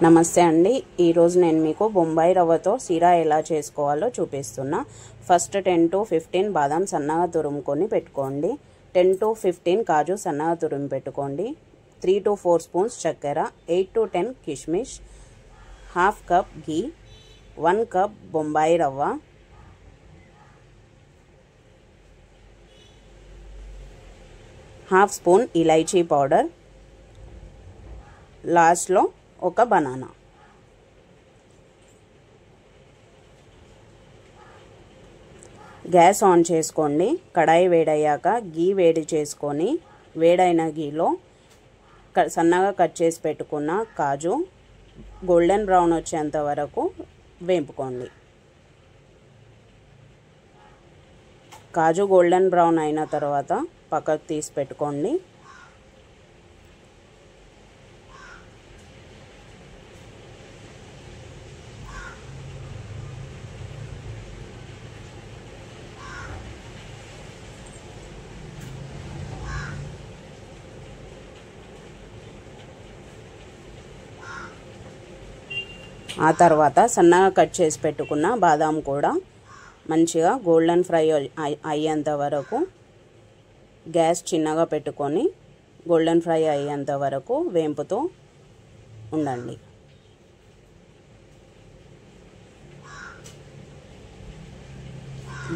నమస్తే అండి. ఈరోజు నేను మీకు బొంబాయి రవ్వతో సిరా ఎలా చేసుకోవాలో చూపిస్తున్నా. ఫస్ట్ 10 to 15 బాదం సన్నగా తురుముకొని పెట్టుకోండి. 10 to 15 కాజు సన్నగా తురుము పెట్టుకోండి. 3 to 4 స్పూన్స్ చక్కెర, 8 to 10 kishmish, half cup ghee, 1 cup Bombay రవ్వ, హాఫ్ స్పూన్ ఇలైచీ పౌడర్, లాస్ట్లో ఒక బనానా. గ్యాస్ ఆన్ చేసుకోండి. కడాయి వేడయ్యాక గీ వేడి చేసుకొని వేడైన గీలో సన్నగా కట్ చేసి పెట్టుకున్న కాజు గోల్డెన్ బ్రౌన్ వచ్చేంత వరకు వేపుకోండి. కాజు గోల్డెన్ బ్రౌన్ అయిన తర్వాత పక్కకు తీసి పెట్టుకోండి. ఆ తర్వాత సన్నగా కట్ చేసి పెట్టుకున్న బాదాం కూడా మంచిగా గోల్డెన్ ఫ్రై అయ్యేంత వరకు గ్యాస్ చిన్నగా పెట్టుకొని గోల్డెన్ ఫ్రై అయ్యేంత వరకు వేంపుతూ ఉండండి.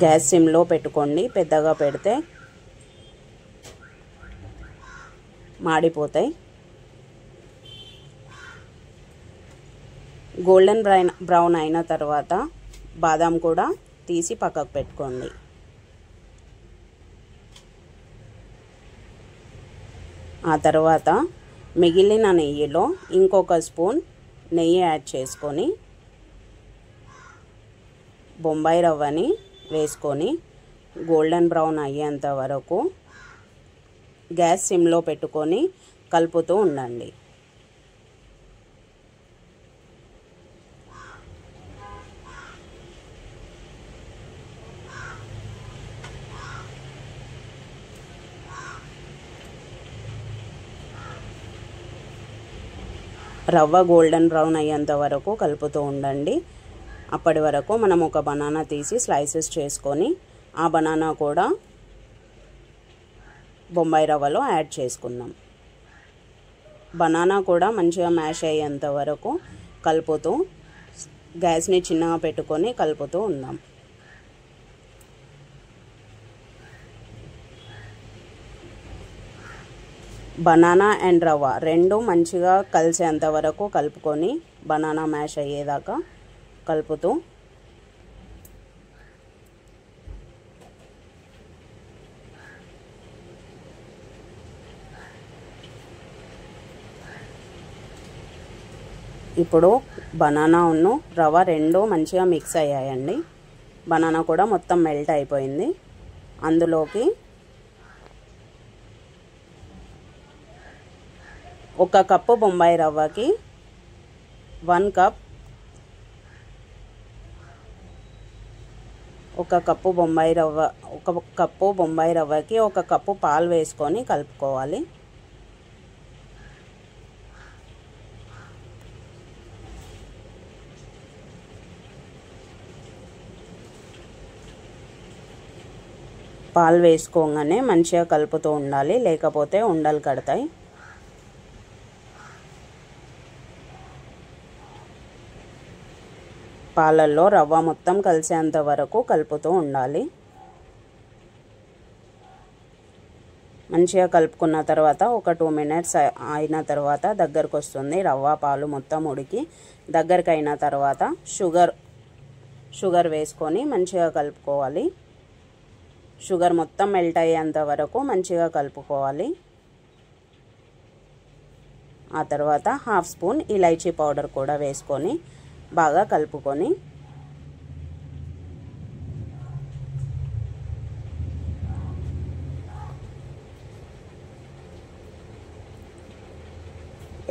గ్యాస్ సిమ్లో పెట్టుకోండి. పెద్దగా పెడితే మాడిపోతాయి. గోల్డెన్ బ్రౌన్ అయిన తర్వాత బాదాం కూడా తీసి పక్కకు పెట్టుకోండి. ఆ తర్వాత మిగిలిన నెయ్యిలో ఇంకొక స్పూన్ నెయ్యి యాడ్ చేసుకొని బొంబాయి రవ్వని వేసుకొని గోల్డెన్ బ్రౌన్ అయ్యేంత వరకు గ్యాస్ సిమ్లో పెట్టుకొని కలుపుతూ ఉండండి. రవ్వ గోల్డెన్ బ్రౌన్ అయ్యేంత వరకు కలుపుతూ ఉండండి. అప్పటి వరకు మనం ఒక బనానా తీసి స్లైసెస్ చేసుకొని ఆ బనానా కూడా బొంబాయి రవ్వలో యాడ్ చేసుకుందాం. బనానా కూడా మంచిగా మ్యాష్ అయ్యేంత వరకు కలుపుతూ గ్యాస్ని చిన్నగా పెట్టుకొని కలుపుతూ ఉందాం. బనానా అండ్ రవ్వ రెండు మంచిగా కలిసేంత వరకు కలుపుకొని బనానా మ్యాష్ అయ్యేదాకా కలుపుతూ ఇప్పుడు బనానాను రవ్వ రెండు మంచిగా మిక్స్ అయ్యాయండి. బనానా కూడా మొత్తం మెల్ట్ అయిపోయింది. అందులోకి ఒక కప్పు బొంబాయి రవ్వకి 1 కప్, ఒక కప్పు బొంబాయి రవ్వకి 1 కప్పు పాలు వేసుకొని కలుపుకోవాలి. పాలు వేసుకోగానే మంచిగా కలుపుతూ ఉండాలి, లేకపోతే ఉండలు కడతాయి. పాలల్లో రవ్వ మొత్తం కలిసేంత వరకు కలుపుతూ ఉండాలి. మంచిగా కలుపుకున్న తర్వాత ఒక 2 minutes అయిన తర్వాత దగ్గరకు వస్తుంది. రవ్వ పాలు మొత్తం ఉడికి దగ్గరికి అయిన తర్వాత షుగర్ వేసుకొని మంచిగా కలుపుకోవాలి. షుగర్ మొత్తం మెల్ట్ అయ్యేంత వరకు మంచిగా కలుపుకోవాలి. ఆ తర్వాత హాఫ్ స్పూన్ ఇలైచీ పౌడర్ కూడా వేసుకొని బాగా కలుపుకొని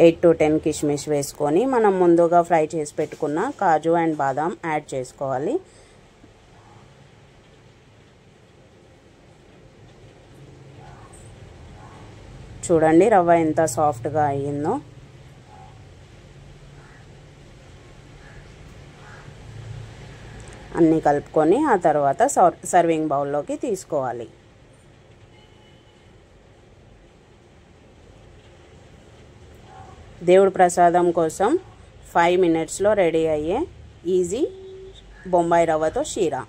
8 to 10 కిష్మిష్ వేసుకొని మనం ముందుగా ఫ్రై చేసి పెట్టుకున్న కాజు అండ్ బాదాం యాడ్ చేసుకోవాలి. చూడండి రవ్వ ఎంత సాఫ్ట్గా అయ్యిందో. అన్నీ కలుపుకొని ఆ తర్వాత సర్వింగ్ బౌల్లోకి తీసుకోవాలి. దేవుడి ప్రసాదం కోసం 5 మినిట్స్లో రెడీ అయ్యే ఈజీ బొంబాయి రవ్వతో షీరా.